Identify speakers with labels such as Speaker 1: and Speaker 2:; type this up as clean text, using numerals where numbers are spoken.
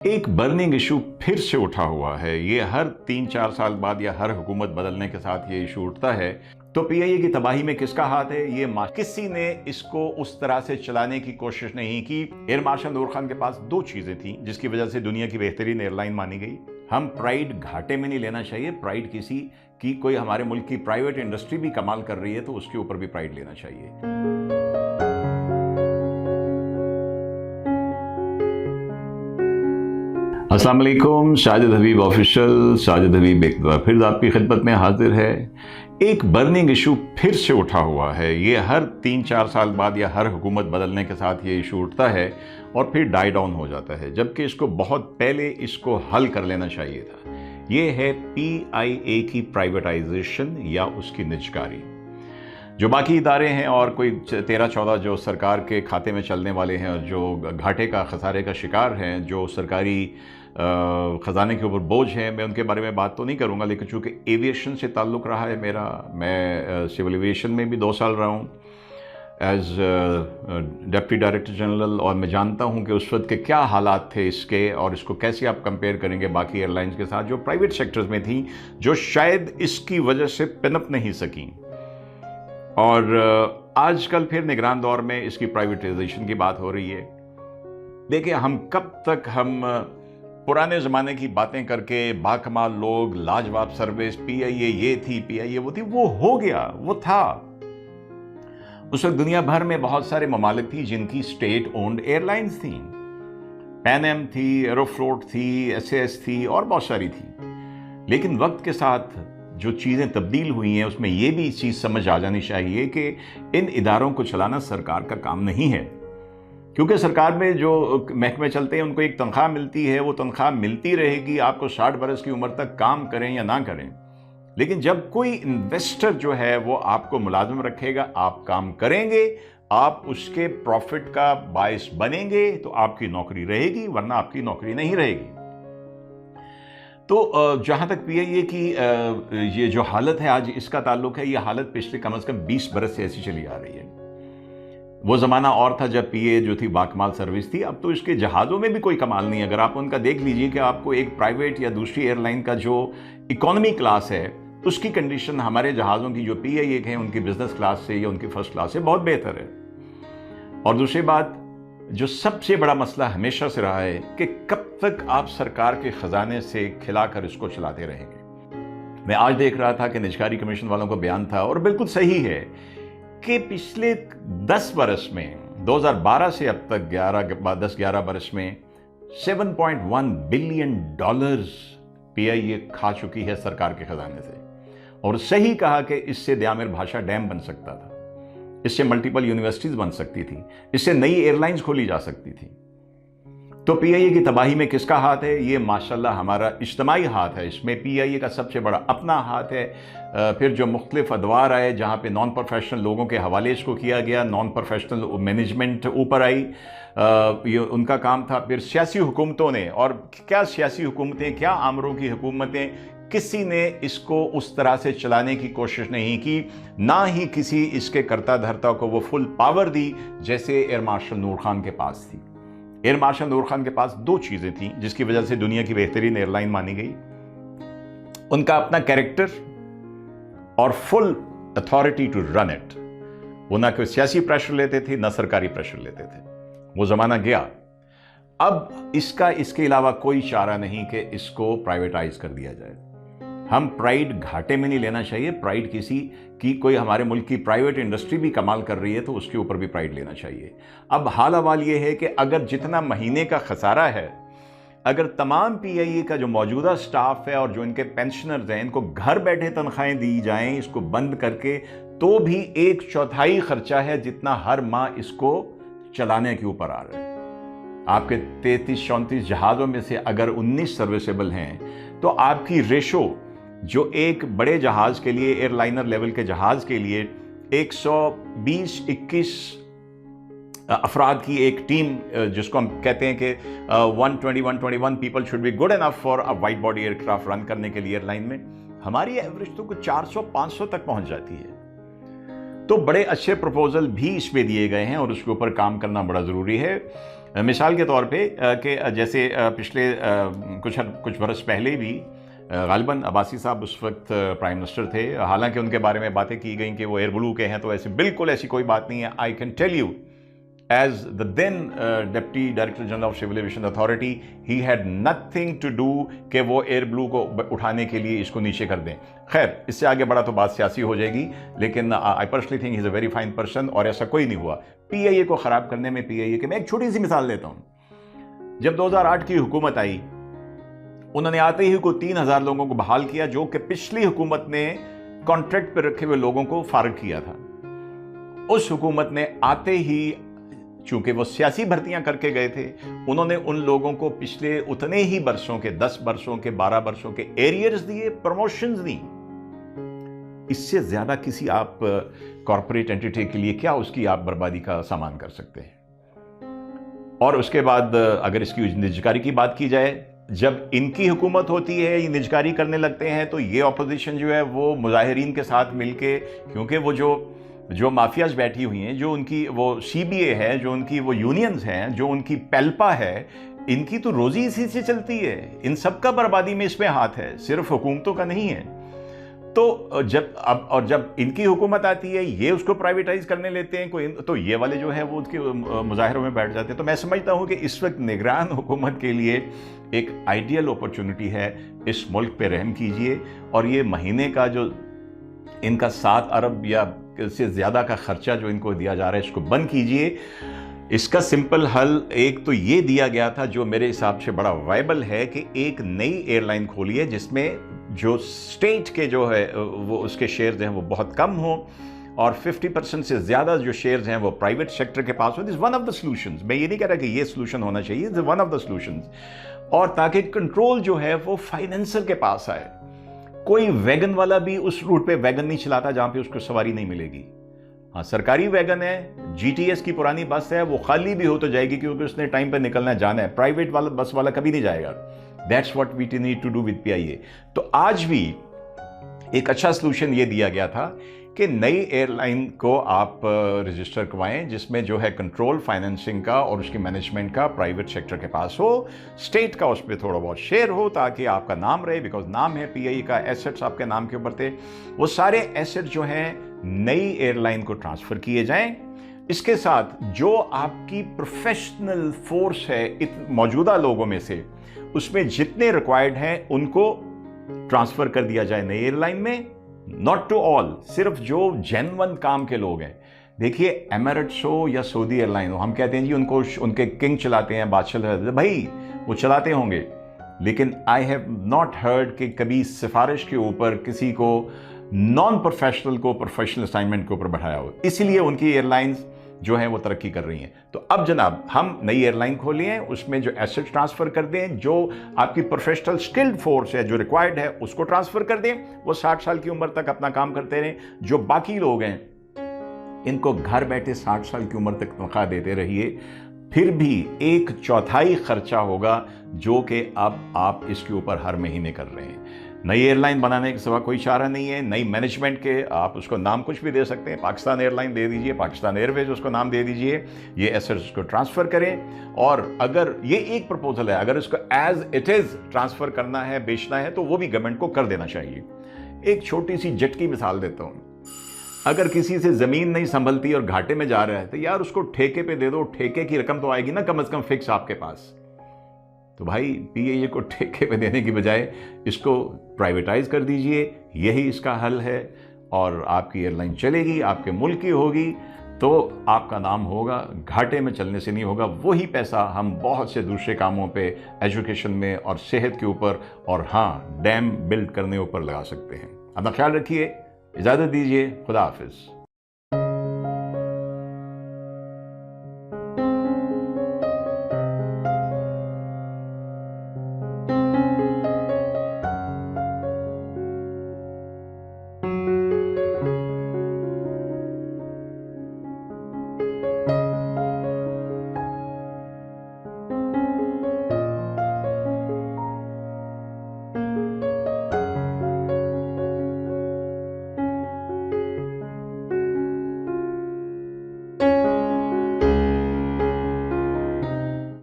Speaker 1: एक burning issue फिर से उठा हुआ है। ये हर 3-4 साल बाद या हर हुकूमत बदलने के साथ ये इशू उठता है। तो पीआईए की तबाही में किसका हाथ है? किसी ने इसको उस तरह से चलाने की कोशिश नहीं की। एयर मार्शल नूर खान के पास दो चीजें थी जिसकी वजह से दुनिया की बेहतरीन एयरलाइन मानी गई। हम प्राइड घाटे में नहीं लेना चाहिए। प्राइड किसी की, कोई हमारे मुल्क की प्राइवेट इंडस्ट्री भी कमाल कर रही है तो उसके ऊपर भी प्राइड लेना चाहिए। अस्सलाम वालेकुम, साजिद हबीब ऑफिशियल, साजिद हबीब एक बार फिर आपकी खिदमत में हाजिर है। एक बर्निंग इशू फिर से उठा हुआ है। ये हर 3-4 साल बाद या हर हुकूमत बदलने के साथ ये इशू उठता है और फिर डाई डाउन हो जाता है, जबकि इसको बहुत पहले इसको हल कर लेना चाहिए था। ये है पीआईए की प्राइवेटाइजेशन या उसकी निजकारी। जो बाकी इदारे हैं और कोई 13-14 जो सरकार के खाते में चलने वाले हैं और जो घाटे का खसारे का शिकार हैं, जो सरकारी ख़जाने के ऊपर बोझ हैं, मैं उनके बारे में बात तो नहीं करूंगा। लेकिन चूँकि एविएशन से ताल्लुक़ रहा है मेरा, मैं सिविल एविएशन में भी 2 साल रहा हूँ एज डिप्टी डायरेक्टर जनरल, और मैं जानता हूँ कि उस वक्त के क्या हालात थे इसके, और इसको कैसे आप कंपेयर करेंगे बाकी एयरलाइंस के साथ जो प्राइवेट सेक्टर्स में थी, जो शायद इसकी वजह से पिनअप नहीं सकी। और आजकल फिर निगरान दौर में इसकी प्राइवेटाइजेशन की बात हो रही है। देखिए, हम कब तक हम पुराने ज़माने की बातें करके बाकमाल लोग, लाजवाब सर्विस, पीआईए ये थी, पीआईए वो थी, वो हो गया, वो था। उस वक्त दुनिया भर में बहुत सारे ममालिक थी जिनकी स्टेट ओन्ड एयरलाइंस थी। पैन एम थी, एरोफ्लोट थी, एसएएस थी और बहुत सारी थी। लेकिन वक्त के साथ जो चीज़ें तब्दील हुई हैं उसमें यह भी चीज़ समझ आ जानी चाहिए कि इन इदारों को चलाना सरकार का काम नहीं है। क्योंकि सरकार में जो महकमे चलते हैं उनको एक तनख्वाह मिलती है, वो तनख्वाह मिलती रहेगी, आपको 60 बरस की उम्र तक काम करें या ना करें। लेकिन जब कोई इन्वेस्टर जो है वो आपको मुलाजिम रखेगा, आप काम करेंगे, आप उसके प्रॉफिट का बायस बनेंगे तो आपकी नौकरी रहेगी, वरना आपकी नौकरी नहीं रहेगी। तो जहाँ तक पीआईए की ये जो हालत है आज इसका ताल्लुक है, ये हालत पिछले कम से कम 20 बरस से ऐसी चली आ रही है। वो ज़माना और था जब पीए जो थी बाकमाल सर्विस थी। अब तो इसके जहाज़ों में भी कोई कमाल नहीं है। अगर आप उनका देख लीजिए कि आपको एक प्राइवेट या दूसरी एयरलाइन का जो इकोनॉमी क्लास है उसकी कंडीशन हमारे जहाज़ों की जो पीआईए हैं उनकी बिजनेस क्लास से या उनकी फर्स्ट क्लास से बहुत बेहतर है। और दूसरी बात, जो सबसे बड़ा मसला हमेशा से रहा है कि कब तक आप सरकार के खजाने से खिलाकर इसको चलाते रहेंगे। मैं आज देख रहा था कि निजकारी कमीशन वालों का बयान था और बिल्कुल सही है कि पिछले 10 बरस में 2012 से अब तक 10-11 बरस में $7.1 बिलियन पीआईए खा चुकी है सरकार के खजाने से। और सही कहा कि इससे दयामिर भाषा डैम बन सकता था, इससे मल्टीपल यूनिवर्सिटीज बन सकती थी, इससे नई एयरलाइंस खोली जा सकती थी। तो पीआईए की तबाही में किसका हाथ है? ये माशाल्लाह हमारा इज्तिमाई हाथ है। इसमें पीआईए का सबसे बड़ा अपना हाथ है। फिर जो मुख्तलिफ अदवार आए जहाँ पे नॉन प्रोफेशनल लोगों के हवाले इसको किया गया, नॉन प्रोफेशनल मैनेजमेंट ऊपर आई, ये उनका काम था। फिर सियासी हुकूमतों ने, और क्या सियासी हुकूमतें, क्या आमरों की हुकूमतें, किसी ने इसको उस तरह से चलाने की कोशिश नहीं की, ना ही किसी इसके कर्ता धर्ता को वो फुल पावर दी जैसे एयर मार्शल नूर खान के पास थी। एयर मार्शल नूर खान के पास दो चीजें थी जिसकी वजह से दुनिया की बेहतरीन एयरलाइन मानी गई। उनका अपना कैरेक्टर और full authority to run it. वो ना कोई सियासी प्रेशर लेते थे, ना सरकारी प्रेशर लेते थे। वो जमाना गया। अब इसके अलावा कोई चारा नहीं कि इसको प्राइवेटाइज कर दिया जाए। हम प्राइड घाटे में नहीं लेना चाहिए। प्राइड किसी की, कोई हमारे मुल्क की प्राइवेट इंडस्ट्री भी कमाल कर रही है तो उसके ऊपर भी प्राइड लेना चाहिए। अब हाल अहवाल ये है कि अगर जितना महीने का खसारा है, अगर तमाम पीआईए का जो मौजूदा स्टाफ है और जो इनके पेंशनर्स हैं, इनको घर बैठे तनख्वाहें दी जाएं इसको बंद करके, तो भी 1/4 खर्चा है जितना हर माह इसको चलाने के ऊपर आ रहा है। आपके 33-34 जहाज़ों में से अगर 19 सर्विसेबल हैं तो आपकी रेशो जो एक बड़े जहाज़ के लिए, एयरलाइनर लेवल के जहाज़ के लिए 120-21 अफराद की एक टीम, जिसको हम कहते हैं कि 121 people should be good enough for a wide body aircraft run करने के लिए एयरलाइन में, हमारी एवरेज तो कुछ 400-500 तक पहुंच जाती है। तो बड़े अच्छे प्रपोजल भी इसमें दिए गए हैं और उसके ऊपर काम करना बड़ा ज़रूरी है। مثال کے طور پہ کہ جیسے پچھلے کچھ برس پہلے بھی غالباً عباسی صاحب اس وقت پرائم منسٹر تھے، حالانکہ ان کے بارے میں باتیں کی گئیں کہ وہ ایئر بلو کے ہیں، تو ایسے بالکل ایسی کوئی بات نہیں ہے. I can tell you as the then deputy director general of civil aviation authority, he had nothing to do کہ وہ ایئر بلو کو اٹھانے کے لیے اس کو نیچے کر دیں. خیر، اس سے آگے بڑھا تو بات سیاسی ہو جائے گی، لیکن I personally think he is a very fine person, اور ایسا کوئی نہیں ہوا. پی آئی اے کو خراب کرنے میں پی آئی اے کے، میں ایک چھوٹی سی مثال دیتا ہوں. جب 2008 کی حکومت آئی، انہوں نے آتے ہی کو 3000 لوگوں کو بحال کیا، جو کہ پچھلی حکومت نے کانٹریکٹ پہ رکھے ہوئے لوگوں کو فارغ کیا تھا. اس حکومت نے آتے ہی، چونکہ وہ سیاسی بھرتیاں کر کے گئے تھے، انہوں نے ان لوگوں کو پچھلے اتنے ہی برسوں کے 10 برسوں کے 12 برسوں کے ایریئرز دیے، پروموشنز دی. اس سے زیادہ کسی آپ کارپوریٹ انٹیٹی کے لیے کیا اس کی آپ بربادی کا سامان کر سکتے ہیں؟ اور اس کے بعد اگر اس کی نجکاری کی بات کی جائے، جب ان کی حکومت ہوتی ہے، یہ نجکاری کرنے لگتے ہیں، تو یہ اپوزیشن جو ہے وہ مظاہرین کے ساتھ مل کے، کیونکہ وہ جو مافیاز بیٹھی ہوئی ہیں، جو ان کی وہ سی بی اے ہے، جو ان کی وہ یونینز ہیں، جو ان کی پیلپا ہے، ان کی تو روزی اسی سے چلتی ہے. ان سب کا بربادی میں اس میں ہاتھ ہے، صرف حکومتوں کا نہیں ہے. تو جب ان کی حکومت آتی ہے، یہ اس کو پرائیویٹائز کرنے لیتے ہیں، تو یہ والے جو ہے وہ ان کے مظاہروں میں بیٹھ جاتے ہیں. تو میں سمجھتا ہوں کہ اس وقت نگران حکومت کے لیے ایک آئیڈیل اپرچونٹی ہے. اس ملک پہ رحم کیجئے، اور یہ مہینے کا جو ان کا 7 ارب یا سے زیادہ کا خرچہ جو ان کو دیا جا رہا ہے، اس کو بند کیجئے. اس کا سمپل حل ایک تو یہ دیا گیا تھا، جو میرے حساب سے بڑا وائبل ہے، کہ ایک نئی ایئر لائن کھولیے جس میں جو اسٹیٹ کے جو ہے وہ اس کے شیئرز ہیں وہ بہت کم ہوں، اور 50% سے زیادہ جو شیئرز ہیں وہ پرائیویٹ سیکٹر کے پاس ہوں. This one of the solutions. میں یہ نہیں کہہ رہا کہ یہ سلوشن ہونا چاہیے، this one of the solutions. اور تاکہ کنٹرول جو ہے وہ فائنینسر کے پاس آئے. کوئی ویگن والا بھی اس روٹ پہ ویگن نہیں چلاتا جہاں پہ اس کو سواری نہیں ملے گی. ہاں، سرکاری ویگن ہے، جی ٹی ایس کی پرانی بس ہے، وہ خالی بھی ہو تو جائے گی کیونکہ اس نے ٹائم پہ نکلنا جانا ہے. پرائیویٹ والا بس والا کبھی نہیں جائے گا. That's what we need to do with PIA. تو آج بھی ایک اچھا سلوشن یہ دیا گیا تھا کہ نئی ایئر لائن کو آپ رجسٹر کروائیں، جس میں جو ہے کنٹرول فائنینسنگ کا اور اس کی مینجمنٹ کا پرائیویٹ سیکٹر کے پاس ہو، اسٹیٹ کا اس پہ تھوڑا بہت شیئر ہو، تاکہ آپ کا نام رہے. بیکاز نام ہے پی آئی کا، ایسٹس آپ کے نام کے اوپر تھے. وہ سارے ایسٹ جو ہیں نئی ایئر لائن کو ٹرانسفر کیے جائیں. اس کے ساتھ جو آپ کی پروفیشنل فورس ہے موجودہ لوگوں میں سے، اس میں جتنے ریکوائرڈ ہیں ان کو ٹرانسفر کر دیا جائے نئی ایئر لائن میں. ناٹ ٹو آل، صرف جو جینون کام کے لوگ ہیں. دیکھیے، ایمریٹس ہو یا سعودی ایئر لائن ہو، ہم کہتے ہیں جی ان کے کنگ چلاتے ہیں، بادشاہ چلاتے ہیں. بھائی وہ چلاتے ہوں گے، لیکن آئی ہیو ناٹ ہرڈ کہ کبھی سفارش کے اوپر کسی کو نان پروفیشنل کو پروفیشنل اسائنمنٹ کے اوپر بٹھایا ہو. اسی لیے ان کی ایئر لائنز جو ہیں وہ ترقی کر رہی ہیں. تو اب جناب ہم نئی ایئر لائن کھولیں، اس میں جو ایسٹ ٹرانسفر کر دیں، جو آپ کی پروفیشنل اسکلڈ فورس ہے جو ریکوائرڈ ہے اس کو ٹرانسفر کر دیں. وہ 60 سال کی عمر تک اپنا کام کرتے رہیں. جو باقی لوگ ہیں ان کو گھر بیٹھے 60 سال کی عمر تک تنخواہ دیتے رہیے. پھر بھی 1/4 خرچہ ہوگا جو کہ اب آپ اس کے اوپر ہر مہینے کر رہے ہیں. نئی ایئر لائن بنانے کے سوا کوئی چارہ نہیں ہے. نئی مینجمنٹ کے آپ اس کو نام کچھ بھی دے سکتے ہیں. پاکستان ایئر لائن دے دیجئے، پاکستان ایئر ویز اس کو نام دے دیجئے. یہ ایسٹس کو ٹرانسفر کریں. اور اگر یہ ایک پرپوزل ہے، اگر اس کو ایز اٹ از ٹرانسفر کرنا ہے، بیچنا ہے، تو وہ بھی گورنمنٹ کو کر دینا چاہیے. ایک چھوٹی سی جٹ کی مثال دیتا ہوں. اگر کسی سے زمین نہیں سنبھلتی اور گھاٹے میں جا رہا ہے تو یار اس کو ٹھیکے پہ دے دو. ٹھیکے کی رقم تو آئے گی نا کم از کم فکس آپ کے پاس. تو بھائی پی اے کو ٹھیکے پہ دینے کی بجائے اس کو پرائیویٹائز کر دیجئے. یہی اس کا حل ہے، اور آپ کی ایئر لائن چلے گی، آپ کے ملک کی ہوگی، تو آپ کا نام ہوگا. گھاٹے میں چلنے سے نہیں ہوگا. وہی پیسہ ہم بہت سے دوسرے کاموں پہ، ایجوکیشن میں اور صحت کے اوپر، اور ہاں ڈیم بلڈ کرنے اوپر لگا سکتے ہیں. اپنا خیال رکھیے. اجازت دیجیے. خدا حافظ.